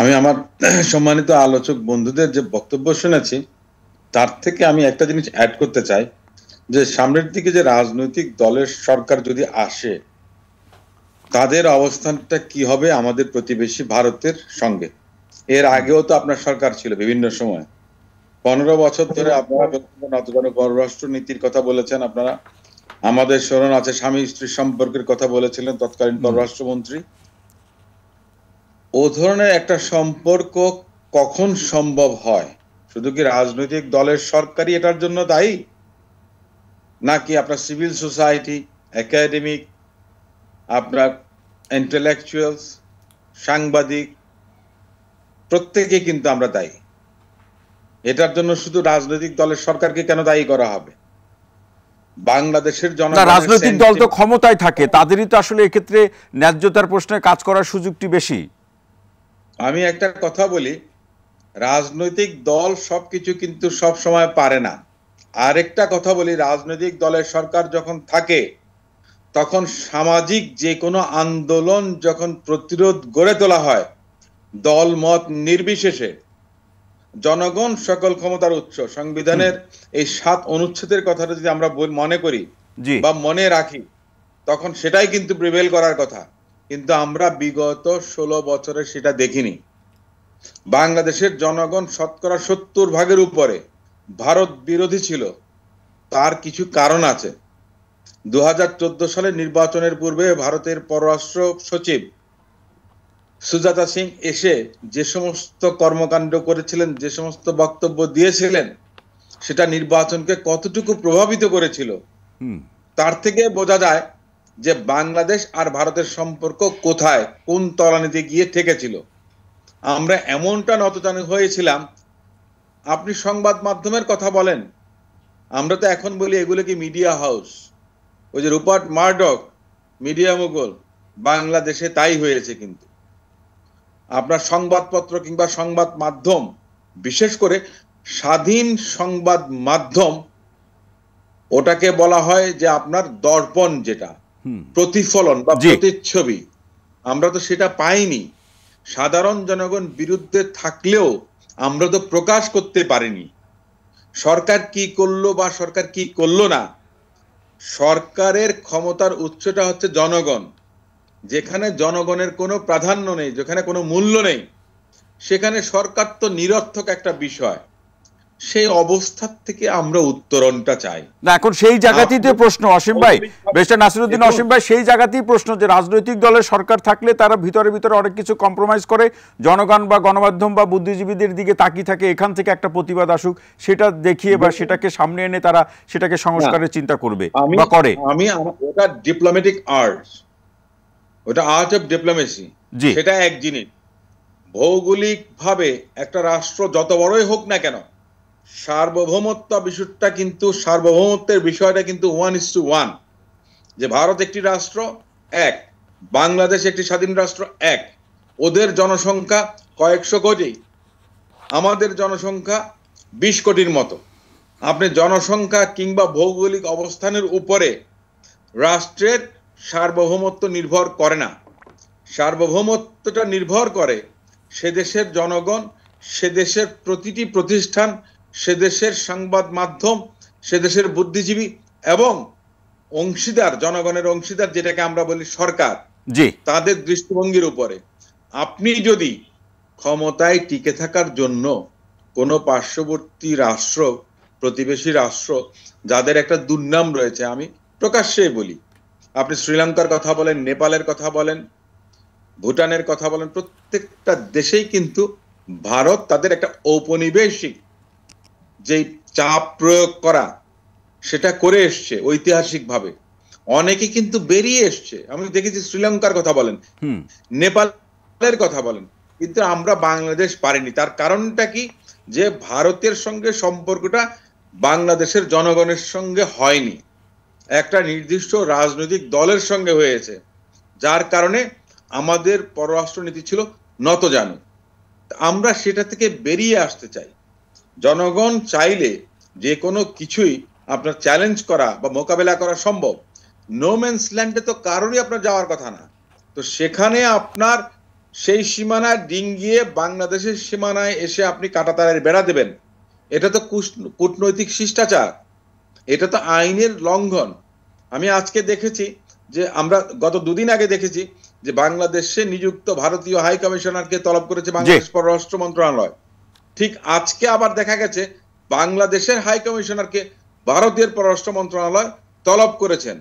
আমি আমার সম্মানিত আলোচক বন্ধুদের যে বক্তব্য শুনেছি তার থেকে আমি একটা জিনিস অ্যাড করতে চাই যে সামনের দিকে যে রাজনৈতিক দলের সরকার যদি আসে তাদের অবস্থানটা কি হবে আমাদের প্রতিবেশী ভারতের সঙ্গে। এর আগেও তো আপনার সরকার ছিল বিভিন্ন সময়, 15 বছর ধরে আপনারা নতজানু পররাষ্ট্র নীতির কথা বলেছেন। আপনারা আমাদের স্মরণ আছে স্বামী স্ত্রীর সম্পর্কের কথা বলেছিলেন তৎকালীন পররাষ্ট্রমন্ত্রী। ও ধরনের একটা সম্পর্ক কখন সম্ভব হয়? শুধু কি রাজনৈতিক দলের সরকারই এটার জন্য দায়ী, নাকি আপনার সিভিল সোসাইটি, একাডেমিক, আপনার ইন্টেলেকচুয়ালস, সাংবাদিক, প্রত্যেকে কিন্তু আমরা দায়ী। এটার জন্য শুধু রাজনৈতিক দলের সরকারকে কেন দায়ী করা হবে? বাংলাদেশের রাজনৈতিক দল তো ক্ষমতায় থাকে, তাদেরই তো আসলে এক্ষেত্রে ন্যায্যতার প্রশ্নে কাজ করার সুযোগটি বেশি। আমি একটা কথা বলি, রাজনৈতিক দল সবকিছু কিন্তু সব সময় পারে না। আরেকটা কথা বলি, রাজনৈতিক দলের সরকার যখন থাকে তখন সামাজিক যে কোনো আন্দোলন যখন প্রতিরোধ গড়ে তোলা হয়, দল মত নির্বিশেষে জনগণ সকল ক্ষমতার উৎস। সংবিধানের এই 7 অনুচ্ছেদের কথাটা যদি আমরা মনে করি বা মনে রাখি তখন সেটাই কিন্তু প্রিভেল করার কথা, কিন্তু আমরা বিগত 16 বছরে সেটা দেখিনি। বাংলাদেশের জনগণ শতকরা 70% উপরে ভারত বিরোধী ছিল। তার কিছু কারণ আছে। 2014 সালের নির্বাচনের পূর্বে ভারতের পররাষ্ট্র সচিব সুজাতা সিং এসে যে সমস্ত কর্মকাণ্ড করেছিলেন, যে সমস্ত বক্তব্য দিয়েছিলেন, সেটা নির্বাচনকে কতটুকু প্রভাবিত করেছিল তার থেকে বোঝা যায় যে বাংলাদেশ আর ভারতের সম্পর্ক কোথায়, কোন তলানিতে গিয়ে ঠেকেছিল। আমরা এমনটা নতজানু হয়েছিলাম। আপনি সংবাদ মাধ্যমের কথা বলেন, আমরা তো এখন বলি এগুলো কি মিডিয়া হাউস। ওই যে রুপার্ট মার্ডক মিডিয়া মুঘল, বাংলাদেশে তাই হয়েছে। কিন্তু আপনার সংবাদপত্র কিংবা সংবাদ মাধ্যম, বিশেষ করে স্বাধীন সংবাদ মাধ্যম, ওটাকে বলা হয় যে আপনার দর্পণ, যেটা প্রতিফলন বা প্রতিচ্ছবি। আমরা তো সেটা পাইনি। সাধারণ জনগণ বিরুদ্ধে থাকলেও আমরা তো প্রকাশ করতে পারিনি সরকার কি করলো বা সরকার কি করলো না। সরকারের ক্ষমতার উৎসটা হচ্ছে জনগণ। যেখানে জনগণের কোনো প্রাধান্য নেই, যেখানে কোনো মূল্য নেই, সেখানে সরকার তো নিরর্থক একটা বিষয়। সেই অবস্থা থেকে আমরা উত্তরণটা চাই না। এখন সেই জায়গাতেই তো প্রশ্ন, অসীম ভাই, ব্যারিস্টার নাসিরউদ্দিন অসীম ভাই, সেই জায়গাতেই প্রশ্ন যে রাজনৈতিক দলের সরকার থাকলে তারা ভিতরে ভিতরে অনেক কিছু কম্প্রোমাইজ করে, জনগণ বা গণমাধ্যম বা বুদ্ধিজীবীদের দিকে তাকিয়ে থাকে এখান থেকে একটা প্রতিবাদ আসুক, সেটা দেখিয়ে বা সেটাকে সামনে এনে তারা সেটাকে সংস্কারের চিন্তা করবে বা করে। আমি ওটা ডিপ্লোম্যাটিক আর্ট, ওটা আর্ট অফ ডিপ্লোমেসি। সেটা এক জিনিস। ভৌগোলিক ভাবে একটা রাষ্ট্র যত বড়ই হোক না কেন, সার্বভৌমত্ব বিষয়টা কিন্তু, সার্বভৌমত্বের বিষয়টা কিন্তু 1:1। যে ভারত একটি রাষ্ট্র এক, বাংলাদেশ একটি স্বাধীন রাষ্ট্র এক। ওদের জনসংখ্যা কয়েকশো কোটি, আমাদের জনসংখ্যা 20 কোটির মতো। আপনি জনসংখ্যা কিংবা ভৌগোলিক অবস্থানের উপরে রাষ্ট্রের সার্বভৌমত্ব নির্ভর করে না। সার্বভৌমত্বটা নির্ভর করে সে দেশের জনগণ, সে দেশের প্রতিটি প্রতিষ্ঠান, সে দেশের সংবাদ মাধ্যম, সে দেশের বুদ্ধিজীবী এবং অংশীদার, জনগণের অংশীদার যেটাকে আমরা বলি সরকার, তাদের দৃষ্টিভঙ্গির উপরে। আপনি যদি ক্ষমতায় টিকে থাকার জন্য কোনো পার্শ্ববর্তী রাষ্ট্র, প্রতিবেশী রাষ্ট্র যাদের একটা দুর্নাম রয়েছে, আমি প্রকাশ্যেই বলি, আপনি শ্রীলঙ্কার কথা বলেন, নেপালের কথা বলেন, ভুটানের কথা বলেন, প্রত্যেকটা দেশেই কিন্তু ভারত তাদের একটা ঔপনিবেশিক যে চাপ প্রয়োগ করা সেটা করে এসছে ঐতিহাসিকভাবে। অনেকে কিন্তু বেরিয়ে এসছে। আমি দেখেছি শ্রীলঙ্কার কথা বলেন, নেপালের কথা বলেন, কিন্তু আমরা বাংলাদেশ পারিনি। তার কারণটা কি? যে ভারতের সঙ্গে সম্পর্কটা বাংলাদেশের জনগণের সঙ্গে হয়নি, একটা নির্দিষ্ট রাজনৈতিক দলের সঙ্গে হয়েছে, যার কারণে আমাদের পররাষ্ট্রনীতি ছিল নতজানু। আমরা সেটা থেকে বেরিয়ে আসতে চাই। জনগণ চাইলে যে কোনো কিছুই আপনার চ্যালেঞ্জ করা বা মোকাবেলা করা সম্ভব। নো ম্যানস ল্যান্ডে তো কারোরই আপনার যাওয়ার কথা না। তো সেখানে আপনার সেই সীমানায় ডিঙ্গিয়ে বাংলাদেশের সীমানায় এসে আপনি কাঁটাতারের বেড়া দেবেন, এটা তো কূটনৈতিক শিষ্টাচার, এটা তো আইনের লঙ্ঘন। আমি আজকে দেখেছি যে আমরা গত দুদিন আগে দেখেছি যে বাংলাদেশে নিযুক্ত ভারতীয় হাই কমিশনারকে তলব করেছে বাংলাদেশ পররাষ্ট্র মন্ত্রণালয়। ঠিক আজকে আবার দেখা গেছে বাংলাদেশের হাই কমিশনারকে ভারতের পররাষ্ট্র মন্ত্রণালয় তলব করেছেন।